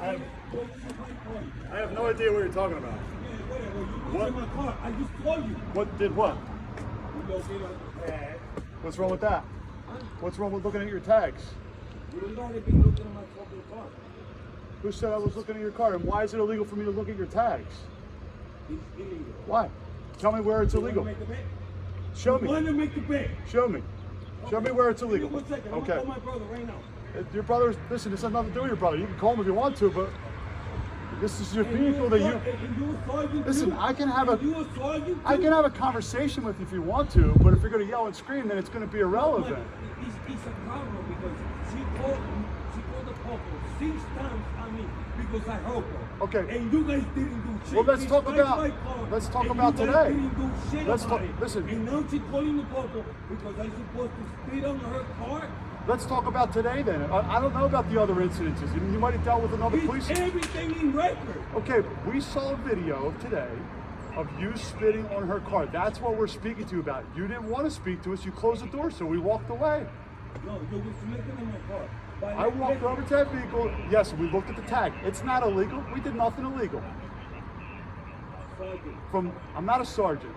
I have no idea what you're talking about. What? My car. I just told you. What did what? You don't get a tag. What's wrong with that? What's wrong with looking at your tags? You don't gotta be looking at my fucking car. Who said I was looking at your car? And why is it illegal for me to look at your tags? It's illegal. Why? Tell me where it's illegal. Make a bet? Show me. You want to make the bet? Show me. Show me where it's illegal. Give me 1 second. Okay. I'm gonna call my brother right now. Your brother's, listen, this has nothing to do with your brother. You can call him if you want to, but this is your vehicle that you. Listen, I can have a conversation with you if you want to, but if you're going to yell and scream, then it's going to be irrelevant. It's a problem because she called the couple 6 times on me because I helped her. Okay. And you guys didn't do shit. Well, let's talk about today. Didn't do shit Let's about talk. it. Listen. And now she's calling the couple because I'm supposed to spit on her car. Let's talk about today then. I don't know about the other incidences. You might have dealt with another It's police. everything in record. Okay, we saw a video of today of you spitting on her car. That's what we're speaking to you about. You didn't want to speak to us. You closed the door, so we walked away. No, you was looking at my car. I walked over to that vehicle. Yes, we looked at the tag. It's not illegal. We did nothing illegal. Sergeant. I'm not a sergeant.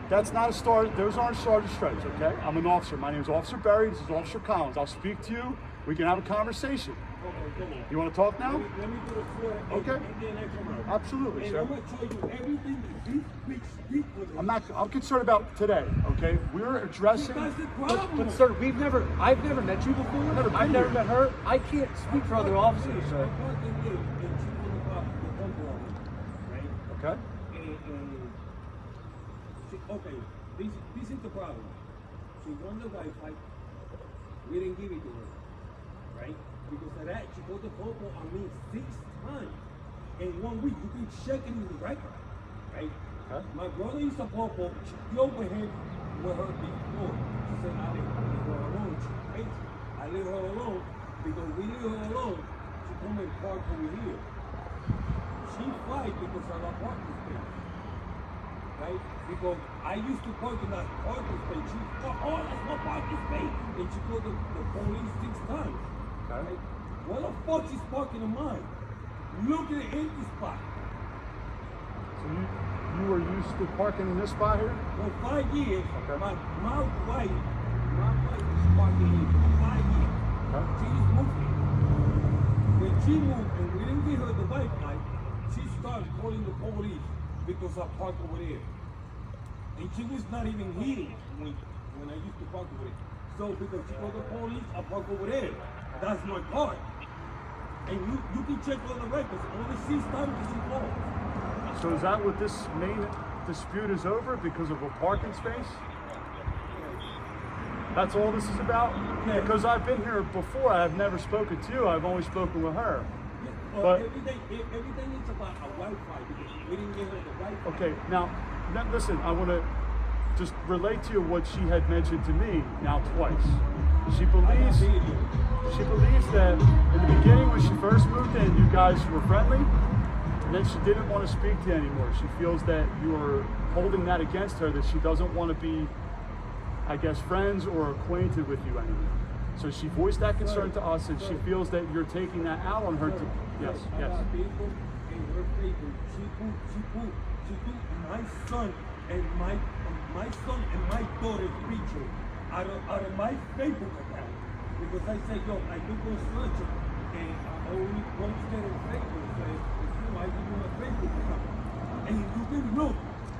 That's not a star. Those aren't sergeant stripes, okay? I'm an officer. My name is Officer Berry. This is Officer Collins. I'll speak to you. We can have a conversation. Okay, come on. You want to talk now? Let me do the floor. Okay. And then I come out. Absolutely, And sir. I'm going to tell you everything that these bitch did for me. I'm concerned about today, okay? We're addressing. That's the problem. But sir, I've never met you before. I've never met her. I can't speak for other officers, sir. Okay. Okay, this is the problem. She won the Wi-Fi. We didn't give it to her, right? Because of that, she put the photo on me 6 times in 1 week. You can check it in the record, right? Okay. My brother used to popo. She killed with him with her before. She said, I leave her alone. She hates me. I leave her alone because we leave her alone. She come and park over here. She fight because of our parking space. Right? Because I used to park in that parking space. She thought, oh, that's my parking space. And she called the police 6 times. Okay. Right? What the fuck is parking in mine? Look at the empty spot. So you were used to parking in this spot here? For 5 years, Okay. my wife was parking here for 5 years. Okay. She just moved here. When she moved and we didn't give her the Wi-Fi, she started calling the police because I parked over there. And she was not even here when I used to park over there. So because she called the police, I park over there. That's my car. And you can check all the records. Only 6 times that she called. So is that what this main dispute is over because of a parking space? That's all this is about? Yeah. Because I've been here before. I've never spoken to you. I've only spoken with her. Well, But- everything is about a Wi-Fi because we didn't give her the Wi-Fi. Okay, now listen, I want to just relate to you what she had mentioned to me now twice. She believes that in the beginning when she first moved in, you guys were friendly, and then she didn't want to speak to you anymore. She feels that you are holding that against her, that she doesn't want to be, I guess, friends or acquainted with you anymore. So she voiced that concern to us, and she feels that you're taking that out on her. Yes, yes. I got people in her Facebook. She put my son and my son and my daughter's picture out of my Facebook account because I said, yo, I do construction and I only posted on Facebook. So I give you my Facebook account, and you can look.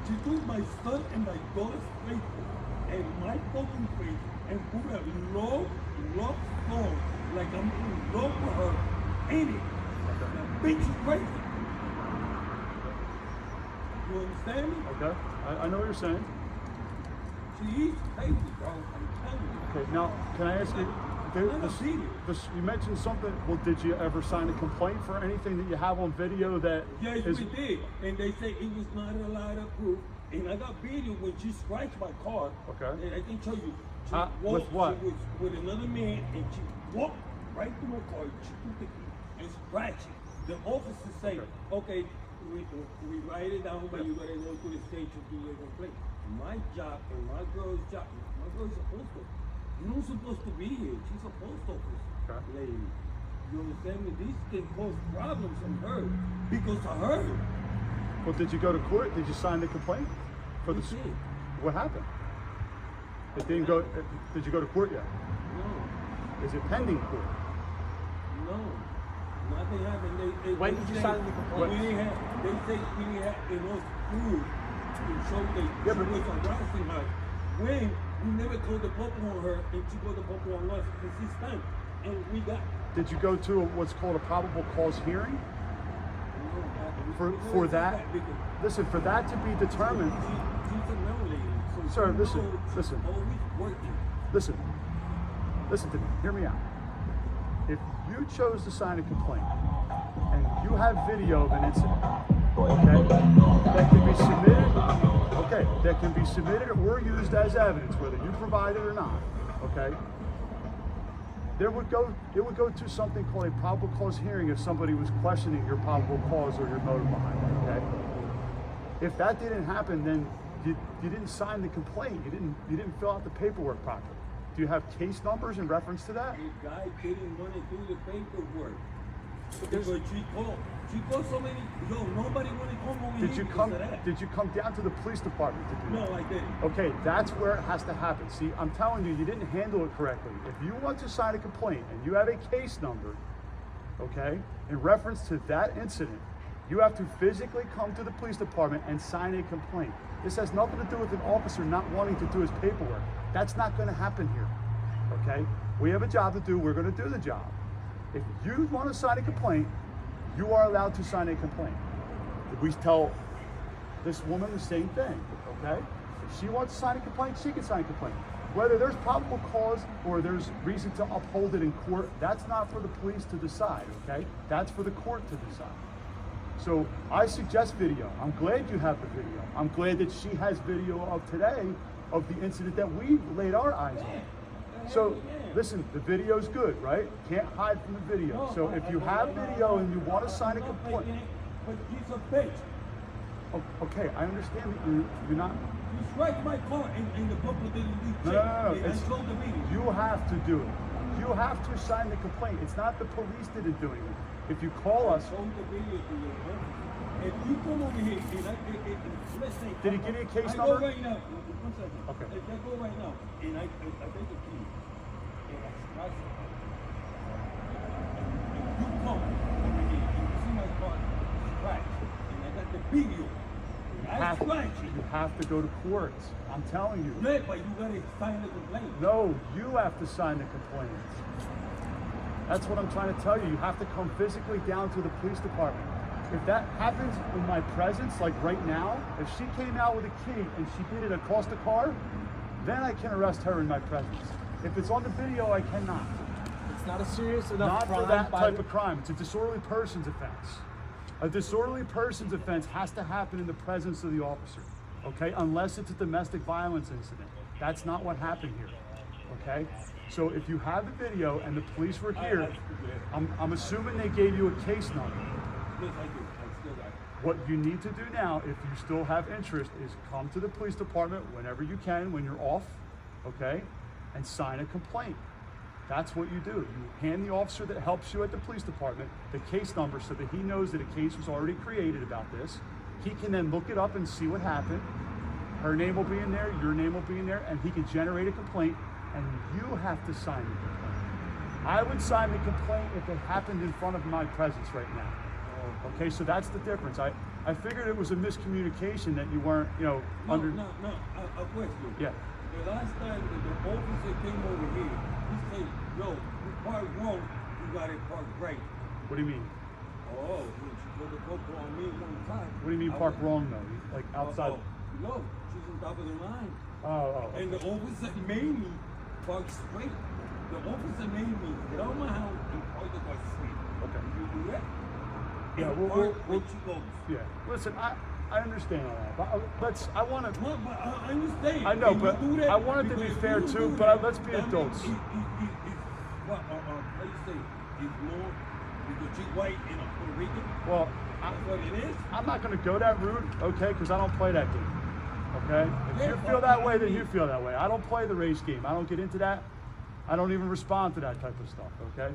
She took my son and my daughter's Facebook and my fucking face and put a love song like I'm in love with her in it. That bitch is crazy. You understand me? Okay, I know what you're saying. She is crazy, bro. I'm telling you. Okay, now can I ask you? You mentioned something. Well, did you ever sign a complaint for anything that you have on video that Yes, is? we did. And they say it was not a lot of proof. And I got video when she scratched my car. Okay. And I can tell you. She with what? She was with another man and she walked right through my car. She took the key and scratched it. The officer say, okay, we write it down, but you gotta go to the station to do your complaint. My job and my girl's job, my girl's a post office. You're not supposed to be here. She's a post office lady. You understand me? This can cause problems on her because of her. Well, did you go to court? Did you sign the complaint? For the We did. What happened? It didn't go. Did you go to court yet? No, Is it pending court? no, nothing happened. When they did you say sign the complaint? We didn't have, they say we didn't have enough proof to show that Yeah, she but- was harassing her. When we never called the popo on her and she called the popo on us at this time. And we got Did you go to what's called a probable cause hearing? For that? because Listen, for that to be determined. she's a young lady. So Sir, she listen, knows she's listen. always working. Listen to me. Hear me out. If you chose to sign a complaint and you have video of an incident, okay, that can be submitted, okay, that can be submitted or used as evidence, whether you provide it or not, okay. It would go to something called a probable cause hearing if somebody was questioning your probable cause or your motive behind it, okay. If that didn't happen, then you didn't sign the complaint. You didn't fill out the paperwork properly. Do you have case numbers in reference to that? The guy didn't want to do the paperwork. Because she called so many, nobody want to come over Did here you because come? of that. Did you come down to the police department to do that? No, I didn't. Okay, that's where it has to happen. See, I'm telling you, you didn't handle it correctly. If you want to sign a complaint and you have a case number, okay, in reference to that incident, you have to physically come to the police department and sign a complaint. This has nothing to do with an officer not wanting to do his paperwork. That's not going to happen here, okay? We have a job to do. We're going to do the job. If you want to sign a complaint, you are allowed to sign a complaint. We tell this woman the same thing, okay? If she wants to sign a complaint, she can sign a complaint. Whether there's probable cause or there's reason to uphold it in court, that's not for the police to decide, okay? That's for the court to decide. So I suggest video. I'm glad you have the video. I'm glad that she has video of today of the incident that we laid our eyes on. So listen, the video's good, right? Can't hide from the video. So if you have video and you want to sign a complaint, But he's a bitch. okay, I understand that you're not. He struck my car and the couple didn't do No, check. no. And I It's, told the meeting. you have to do it. You have to sign the complaint. It's not the police that are doing it. If you call us, Show the video to your office. If you come over here and let's say. Did he give you a case I number? go right now. One second. Okay. If I go right now and I take the key and I scratch it. If you come over here and you see my car scratch and I got the video. you have to go to court. I'm telling you. Yeah, but you gotta sign the complaint. No, you have to sign the complaint. That's what I'm trying to tell you. You have to come physically down to the police department. If that happens in my presence, like right now, if she came out with a key and she did it across the car, then I can arrest her in my presence. If it's on the video, I cannot. It's not a serious enough Not crime. for that by type the- of crime. It's a disorderly persons offense. A disorderly persons offense has to happen in the presence of the officer, okay? Unless it's a domestic violence incident. That's not what happened here, okay? So if you have the video and the police were here, I'm assuming they gave you a case number. Yes, I do. I still got it. What you need to do now, if you still have interest, is come to the police department whenever you can, when you're off, okay? And sign a complaint. That's what you do. You hand the officer that helps you at the police department the case number so that he knows that a case was already created about this. He can then look it up and see what happened. Her name will be in there, your name will be in there, and he can generate a complaint, and you have to sign the complaint. I would sign the complaint if it happened in front of my presence right now. Okay, so that's the difference. I figured it was a miscommunication that you weren't, No, under. no, a question. Yeah. The last time that the officer came over here, he said, yo, you parked wrong, you got it parked right. What do you mean? Oh, when she put the coco on me one time. What do you mean I park was- wrong though? Like outside? No, she's on top of the line. Oh. And the officer made me park straight. The officer made me get out of my house and park the car straight. Okay. You do that? Yeah, And we'll- park we'll- where she goes. Yeah. Listen, I understand all that, but I want to. Well, but I understand. I know, And you but do that I want it to be because fair you too, do but that, let's be that means adults. What do you say? It's more because she's white and I'm Puerto Rican. Well, That's what it is. I'm not going to go that route, okay? Because I don't play that game. Okay? If Yeah, you feel but that way, I then mean- you feel that way. I don't play the race game. I don't get into that. I don't even respond to that type of stuff, okay?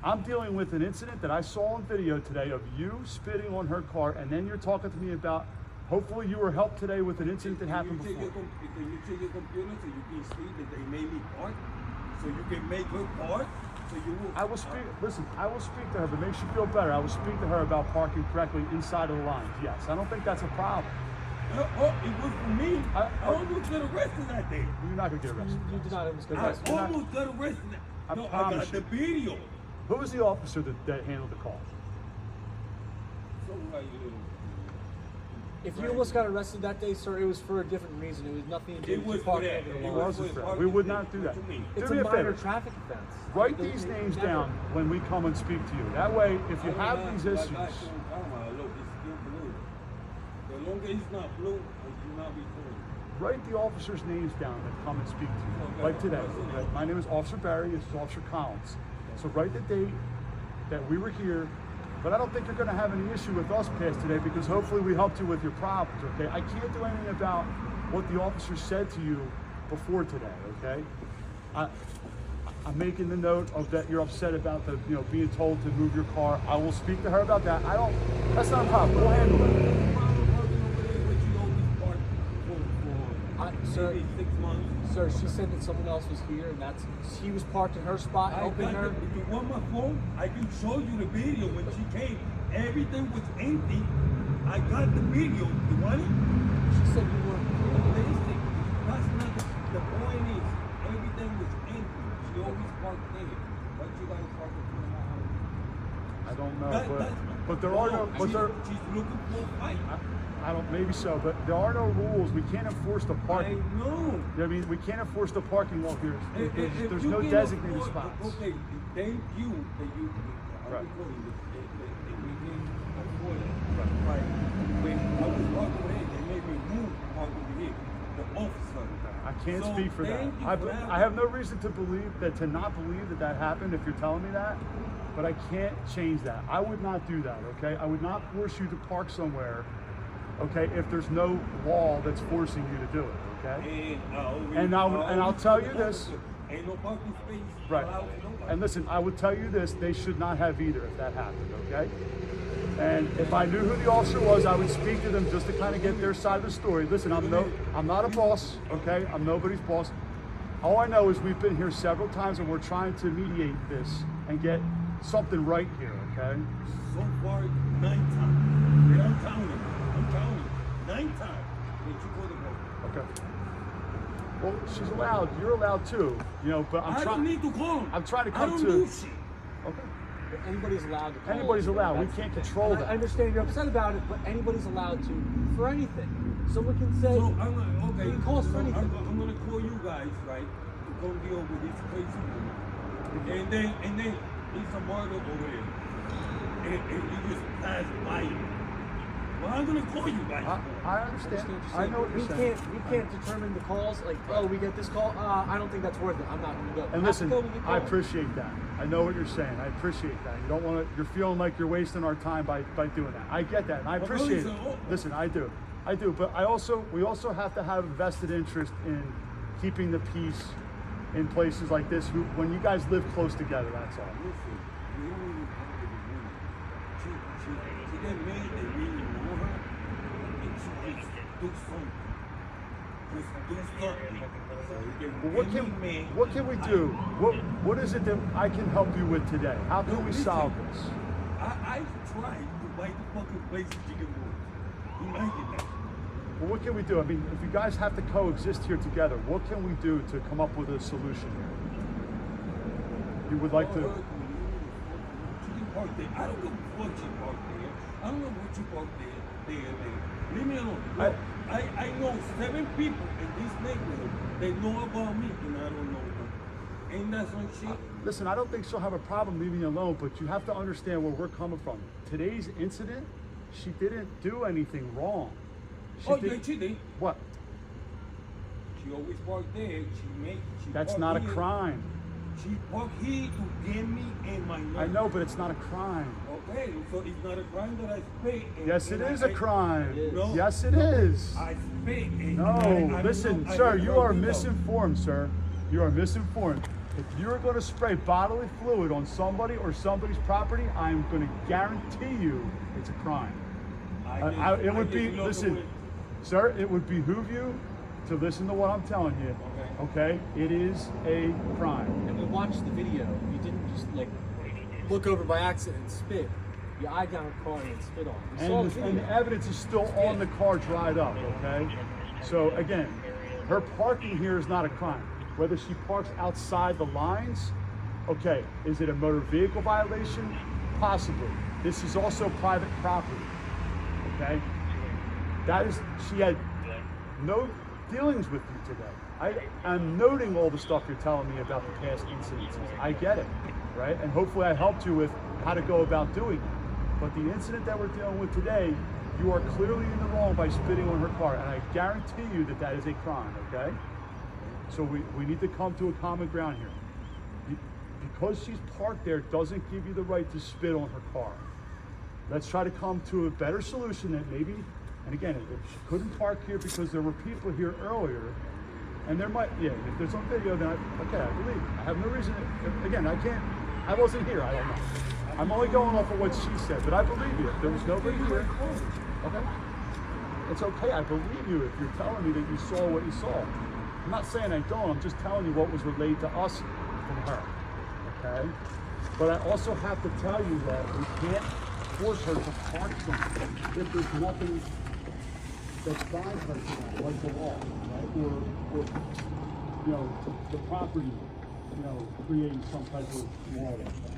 I'm dealing with an incident that I saw on video today of you spitting on her car, and then you're talking to me about hopefully you were helped today with an incident that happened Can you before. take your computer so you can see that they made me park? So you can make her park? So you will. I will speak. Listen, I will speak to her, but makes you feel better. I will speak to her about parking correctly inside of the lines. Yes, I don't think that's a problem. It was for me. I- I almost got arrested that day. You're not gonna get arrested. You did not almost get I arrested. almost got arrested. I No, I promise got the you. video. Who was the officer that handled the call? So like, If you almost got arrested that day, sir, it was for a different reason. It was nothing to do it with was you for parking that. over the It lawn. was was for for that. We would not do What that. you mean? It's Do me a a minor favor. traffic offense. Write It- these it names never- down when we come and speak to you. That way, if you have these issues, Look, it's still blue. The longer it's not blue, it will not be blue. write the officers' names down that come and speak to you. Okay. Like today. What's the Okay? name? My name is Officer Barry. This is Officer Collins. So write the date that we were here. But I don't think you're going to have any issue with us past today because hopefully we helped you with your problems. Okay? I can't do anything about what the officer said to you before today. Okay? I'm making the note of that you're upset about the being told to move your car. I will speak to her about that. That's not a problem. We'll handle it. Sir, Maybe 6 months. Sir, she said that someone else was here, and he was parked in her spot, helping her. If you want my phone, I can show you the video when she came. Everything was empty. I got the video. You want it? She said you were. Listen, that's not the point is everything was empty. She always parked there. But you gotta park in front of my house. I don't know, That- but there are no. But there. She's looking for a fight. I don't. Maybe so, but there are no rules. We can't enforce the I parking. know. You know what I mean, we can't enforce the parking law here. If There's you no can designated afford- spots. Okay, thank you that you. Right. We can afford it. Right. When I was parking over here, they made me move park over here. The officer. I can't So, speak for that. thank you for I have no reason to not believe that happened if you're telling me that, but I can't change that. I would not do that, okay? I would not force you to park somewhere, okay, if there's no law that's forcing you to do it, okay? And I'll tell you this. Ain't no parking space. Right. allowed for nobody. And listen, I would tell you this, they should not have either if that happened, okay? And if I knew who the officer was, I would speak to them just to kind of get their side of the story. Listen, I'm not a boss, okay? I'm nobody's boss. All I know is we've been here several times and we're trying to mediate this and get something right here, okay? So far, 9 times. And I'm counting. 9 times. That you go to vote. Okay. Well, she's allowed, you're allowed too, but I don't need to call him. I'm trying to I come don't to- do shit. Okay. Anybody's allowed to call. Anybody's allowed. We That's can't the thing. control And that. I understand you're upset about it, but anybody's allowed to for anything. Someone can say. So I'm like, okay. You can call us for so anything. I'm gonna call you guys, right, to come deal with this crazy woman. And then it's a murder over there. And you just pass by it. Well, I'm gonna call you guys. I understand. I know what you're saying. We can't determine the calls. Like, oh, we get this call. I don't think that's worth it. I'm not going to go. And Have to listen, go with the I call. appreciate that. I know what you're saying. I appreciate that. You don't want to. You're feeling like you're wasting our time by doing that. I get that, and I Well, appreciate it. listen, Listen, I do. But we also have to have a vested interest in keeping the peace in places like this. When you guys live close together, that's all. Listen, we don't even have to be women. She got mad that we didn't know her, and she just do something. Just do something. Well, what can we do? What is it that I can help you with today? How can we solve this? I tried to buy the fucking place in Chicken Woods. Imagine that. Well, what can we do? I mean, if you guys have to coexist here together, what can we do to come up with a solution here? You would like to? She can park there. I don't know what she parked there. I don't know what she parked there. Leave me alone. Look, I know 7 people in this neighborhood that know about me and I don't know them. Ain't that some shit? Listen, I don't think she'll have a problem leaving you alone, but you have to understand where we're coming from. Today's incident, she didn't do anything wrong. Yeah, she did. What? She always parked there. That's parked not a here. crime. She parked here to get me and my I know, but it's not a crime. Okay, so it's not a crime that I spit. Yes, it is a crime. No, Yes, it is. I spit. And No, I listen, don't know- I sir, don't you know are you know. misinformed, sir. You are misinformed. If you're going to spray bodily fluid on somebody or somebody's property, I'm going to guarantee you it's a crime. It would be, listen, sir, it would behoove you to listen to what I'm telling you. Okay? It is a crime. And we watched the video. You didn't just like look over by accident and spit. You eyed down a car and spit on it. We saw the video. And the evidence is still on the car dried up, okay? So again, her parking here is not a crime. Whether she parks outside the lines, okay. Is it a motor vehicle violation? Possibly. This is also private property, okay? That is, she had no dealings with you today. I'm noting all the stuff you're telling me about the past incidences. I get it, right? And hopefully I helped you with how to go about doing it. But the incident that we're dealing with today, you are clearly in the wrong by spitting on her car. And I guarantee you that that is a crime, okay? So we need to come to a common ground here. Because she's parked there doesn't give you the right to spit on her car. Let's try to come to a better solution that maybe, and again, if she couldn't park here because there were people here earlier, and there might, yeah, if there's on video, then okay, I believe it. I have no reason, again, I wasn't here, I don't know. I'm only going off of what she said, but I believe you. If there was nobody here, okay. It's okay, I believe you if you're telling me that you saw what you saw. I'm not saying I don't, I'm just telling you what was relayed to us from her, okay? But I also have to tell you that we can't force her to park something if there's nothing that binds her to that, like the law, right? Or you know, the property, you know, creating some type of law like that.